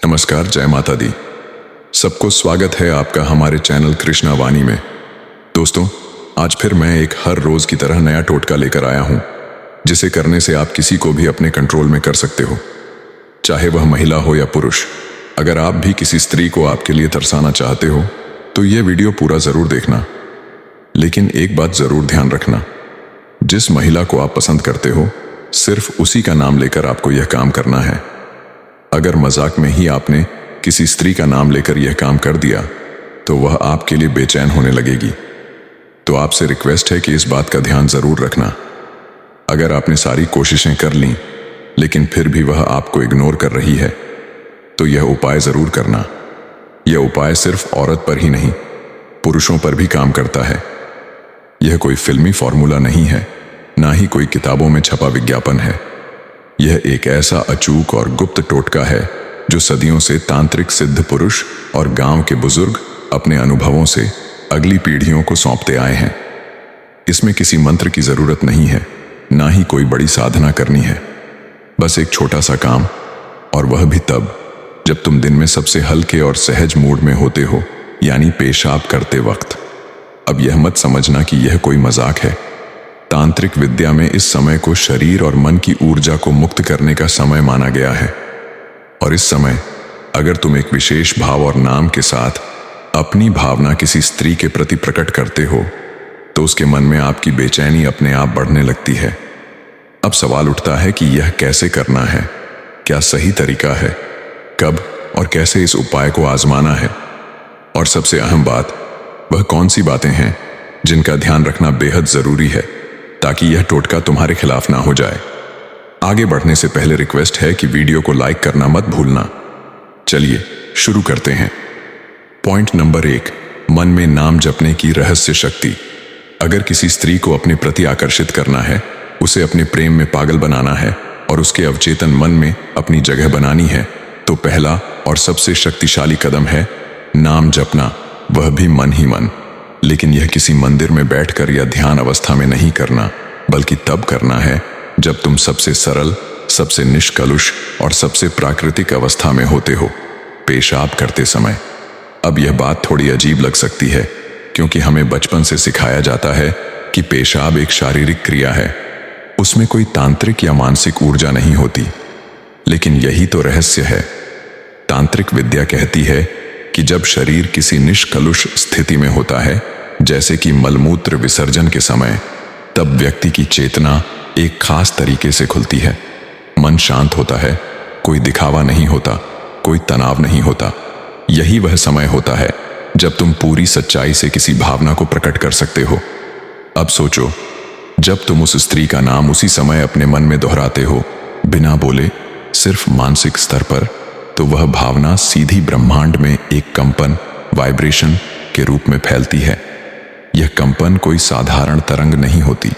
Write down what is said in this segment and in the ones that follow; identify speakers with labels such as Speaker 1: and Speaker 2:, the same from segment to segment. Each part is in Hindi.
Speaker 1: नमस्कार, जय माता दी। सबको स्वागत है आपका हमारे चैनल कृष्णा वाणी में। दोस्तों, आज फिर मैं एक हर रोज की तरह नया टोटका लेकर आया हूं, जिसे करने से आप किसी को भी अपने कंट्रोल में कर सकते हो, चाहे वह महिला हो या पुरुष। अगर आप भी किसी स्त्री को आपके लिए तरसाना चाहते हो तो यह वीडियो पूरा जरूर देखना। लेकिन एक बात जरूर ध्यान रखना, जिस महिला को आप पसंद करते हो सिर्फ उसी का नाम लेकर आपको यह काम करना है। अगर मजाक में ही आपने किसी स्त्री का नाम लेकर यह काम कर दिया तो वह आपके लिए बेचैन होने लगेगी। तो आपसे रिक्वेस्ट है कि इस बात का ध्यान जरूर रखना। अगर आपने सारी कोशिशें कर लीं लेकिन फिर भी वह आपको इग्नोर कर रही है तो यह उपाय जरूर करना। यह उपाय सिर्फ औरत पर ही नहीं, पुरुषों पर भी काम करता है। यह कोई फिल्मी फॉर्मूला नहीं है, ना ही कोई किताबों में छपा विज्ञापन है। यह एक ऐसा अचूक और गुप्त टोटका है जो सदियों से तांत्रिक सिद्ध पुरुष और गांव के बुजुर्ग अपने अनुभवों से अगली पीढ़ियों को सौंपते आए हैं। इसमें किसी मंत्र की जरूरत नहीं है, ना ही कोई बड़ी साधना करनी है। बस एक छोटा सा काम, और वह भी तब जब तुम दिन में सबसे हल्के और सहज मूड में होते हो, यानी पेशाब करते वक्त। अब यह मत समझना कि यह कोई मजाक है। तांत्रिक विद्या में इस समय को शरीर और मन की ऊर्जा को मुक्त करने का समय माना गया है। और इस समय अगर तुम एक विशेष भाव और नाम के साथ अपनी भावना किसी स्त्री के प्रति प्रकट करते हो तो उसके मन में आपकी बेचैनी अपने आप बढ़ने लगती है। अब सवाल उठता है कि यह कैसे करना है, क्या सही तरीका है, कब और कैसे इस उपाय को आजमाना है, और सबसे अहम बात, वह कौन सी बातें हैं जिनका ध्यान रखना बेहद जरूरी है ताकि यह टोटका तुम्हारे खिलाफ ना हो जाए। आगे बढ़ने से पहले रिक्वेस्ट है कि वीडियो को लाइक करना मत भूलना। चलिए शुरू करते हैं। पॉइंट नंबर 1, मन में नाम जपने की रहस्य शक्ति। अगर किसी स्त्री को अपने प्रति आकर्षित करना है, उसे अपने प्रेम में पागल बनाना है और उसके अवचेतन मन में अपनी जगह बनानी है, तो पहला और सबसे शक्तिशाली कदम है नाम जपना, वह भी मन ही मन। लेकिन यह किसी मंदिर में बैठकर या ध्यान अवस्था में नहीं करना, बल्कि तब करना है जब तुम सबसे सरल, सबसे निष्कलुष और सबसे प्राकृतिक अवस्था में होते हो, पेशाब करते समय। अब यह बात थोड़ी अजीब लग सकती है, क्योंकि हमें बचपन से सिखाया जाता है कि पेशाब एक शारीरिक क्रिया है, उसमें कोई तांत्रिक या मानसिक ऊर्जा नहीं होती। लेकिन यही तो रहस्य है। तांत्रिक विद्या कहती है कि जब शरीर किसी निष्कलुष स्थिति में होता है, जैसे कि मलमूत्र विसर्जन के समय, तब व्यक्ति की चेतना एक खास तरीके से खुलती है। मन शांत होता है, कोई दिखावा नहीं होता, कोई तनाव नहीं होता। यही वह समय होता है जब तुम पूरी सच्चाई से किसी भावना को प्रकट कर सकते हो। अब सोचो, जब तुम उस स्त्री का नाम उसी समय अपने मन में दोहराते हो, बिना बोले, सिर्फ मानसिक स्तर पर, तो वह भावना सीधी ब्रह्मांड में एक कंपन, वाइब्रेशन के रूप में फैलती है। यह कंपन कोई साधारण तरंग नहीं होती,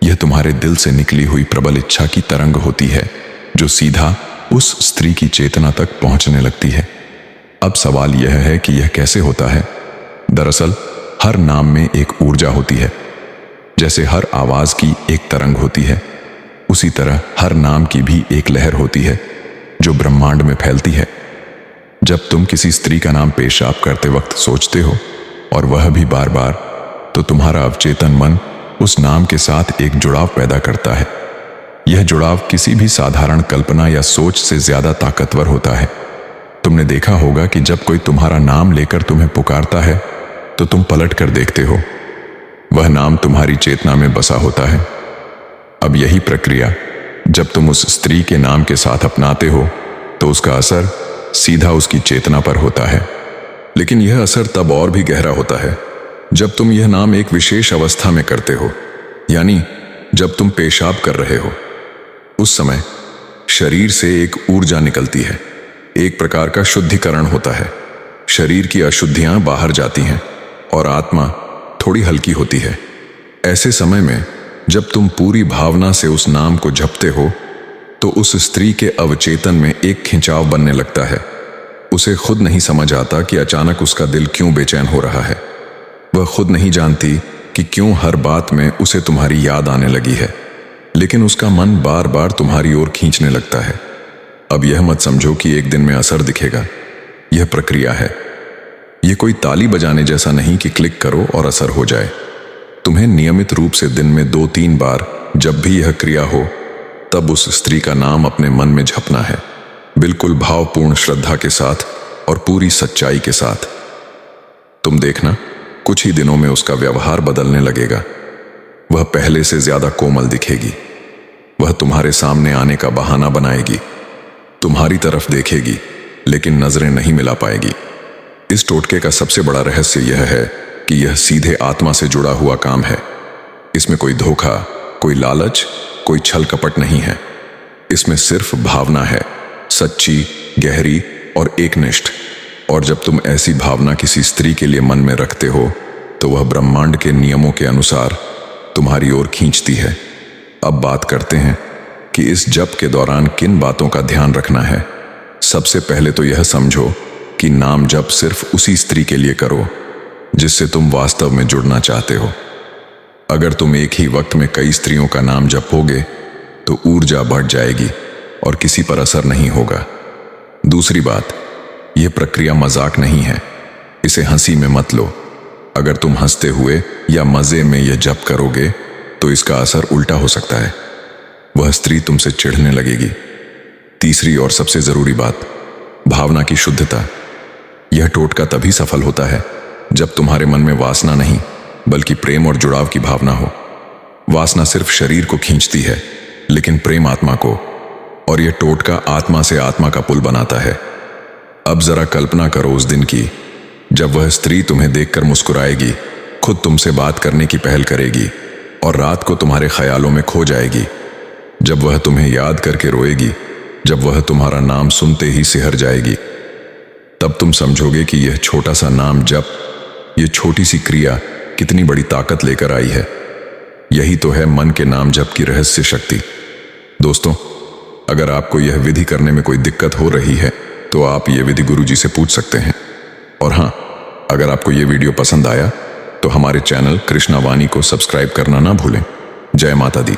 Speaker 1: यह तुम्हारे दिल से निकली हुई प्रबल इच्छा की तरंग होती है, जो सीधा उस स्त्री की चेतना तक पहुंचने लगती है। अब सवाल यह है कि यह कैसे होता है। दरअसल हर नाम में एक ऊर्जा होती है। जैसे हर आवाज की एक तरंग होती है, उसी तरह हर नाम की भी एक लहर होती है जो ब्रह्मांड में फैलती है। जब तुम किसी स्त्री का नाम पेशाब करते वक्त सोचते हो, और वह भी बार बार, तो तुम्हारा अवचेतन मन उस नाम के साथ एक जुड़ाव पैदा करता है। यह जुड़ाव किसी भी साधारण कल्पना या सोच से ज्यादा ताकतवर होता है। तुमने देखा होगा कि जब कोई तुम्हारा नाम लेकर तुम्हें पुकारता है तो तुम पलट कर देखते हो, वह नाम तुम्हारी चेतना में बसा होता है। अब यही प्रक्रिया जब तुम उस स्त्री के नाम के साथ अपनाते हो तो उसका असर सीधा उसकी चेतना पर होता है। लेकिन यह असर तब और भी गहरा होता है जब तुम यह नाम एक विशेष अवस्था में करते हो, यानी जब तुम पेशाब कर रहे हो। उस समय शरीर से एक ऊर्जा निकलती है, एक प्रकार का शुद्धिकरण होता है। शरीर की अशुद्धियां बाहर जाती हैं और आत्मा थोड़ी हल्की होती है। ऐसे समय में जब तुम पूरी भावना से उस नाम को जपते हो तो उस स्त्री के अवचेतन में एक खिंचाव बनने लगता है। उसे खुद नहीं समझ आता कि अचानक उसका दिल क्यों बेचैन हो रहा है। वह खुद नहीं जानती कि क्यों हर बात में उसे तुम्हारी याद आने लगी है, लेकिन उसका मन बार बार तुम्हारी ओर खींचने लगता है। अब यह मत समझो कि एक दिन में असर दिखेगा। यह प्रक्रिया है। यह कोई ताली बजाने जैसा नहीं कि क्लिक करो और असर हो जाए। तुम्हें नियमित रूप से दिन में 2-3 बार जब भी यह क्रिया हो, तब उस स्त्री का नाम अपने मन में झपना है, बिल्कुल भावपूर्ण श्रद्धा के साथ और पूरी सच्चाई के साथ। तुम देखना, कुछ ही दिनों में उसका व्यवहार बदलने लगेगा। वह पहले से ज्यादा कोमल दिखेगी। वह तुम्हारे सामने आने का बहाना बनाएगी, तुम्हारी तरफ देखेगी, लेकिन नजरें नहीं मिला पाएगी। इस टोटके का सबसे बड़ा रहस्य यह है कि यह सीधे आत्मा से जुड़ा हुआ काम है। इसमें कोई धोखा, कोई लालच, कोई छल कपट नहीं है। इसमें सिर्फ भावना है, सच्ची, गहरी और एकनिष्ठ। और जब तुम ऐसी भावना किसी स्त्री के लिए मन में रखते हो, तो वह ब्रह्मांड के नियमों के अनुसार तुम्हारी ओर खींचती है। अब बात करते हैं कि इस जप के दौरान किन बातों का ध्यान रखना है। सबसे पहले तो यह समझो कि नाम जप सिर्फ उसी स्त्री के लिए करो जिससे तुम वास्तव में जुड़ना चाहते हो। अगर तुम एक ही वक्त में कई स्त्रियों का नाम जपोगे तो ऊर्जा बढ़ जाएगी और किसी पर असर नहीं होगा। दूसरी बात, यह प्रक्रिया मजाक नहीं है। इसे हंसी में मत लो। अगर तुम हंसते हुए या मजे में यह जप करोगे तो इसका असर उल्टा हो सकता है। वह स्त्री तुमसे चिढ़ने लगेगी। तीसरी और सबसे जरूरी बात, भावना की शुद्धता। यह टोटका तभी सफल होता है जब तुम्हारे मन में वासना नहीं, बल्कि प्रेम और जुड़ाव की भावना हो। वासना सिर्फ शरीर को खींचती है, लेकिन प्रेम आत्मा को, और यह टोटका आत्मा से आत्मा का पुल बनाता है। अब जरा कल्पना करो उस दिन की, जब वह स्त्री तुम्हें देखकर मुस्कुराएगी, खुद तुमसे बात करने की पहल करेगी और रात को तुम्हारे ख्यालों में खो जाएगी। जब वह तुम्हें याद करके रोएगी, जब वह तुम्हारा नाम सुनते ही सिहर जाएगी, तब तुम समझोगे कि यह छोटा सा नाम जप, यह छोटी सी क्रिया कितनी बड़ी ताकत लेकर आई है। यही तो है मन के नाम जप की रहस्य शक्ति। दोस्तों, अगर आपको यह विधि करने में कोई दिक्कत हो रही है तो आप यह विधि गुरुजी से पूछ सकते हैं। और हाँ, अगर आपको यह वीडियो पसंद आया तो हमारे चैनल कृष्णा वाणी को सब्सक्राइब करना ना भूलें। जय माता दी।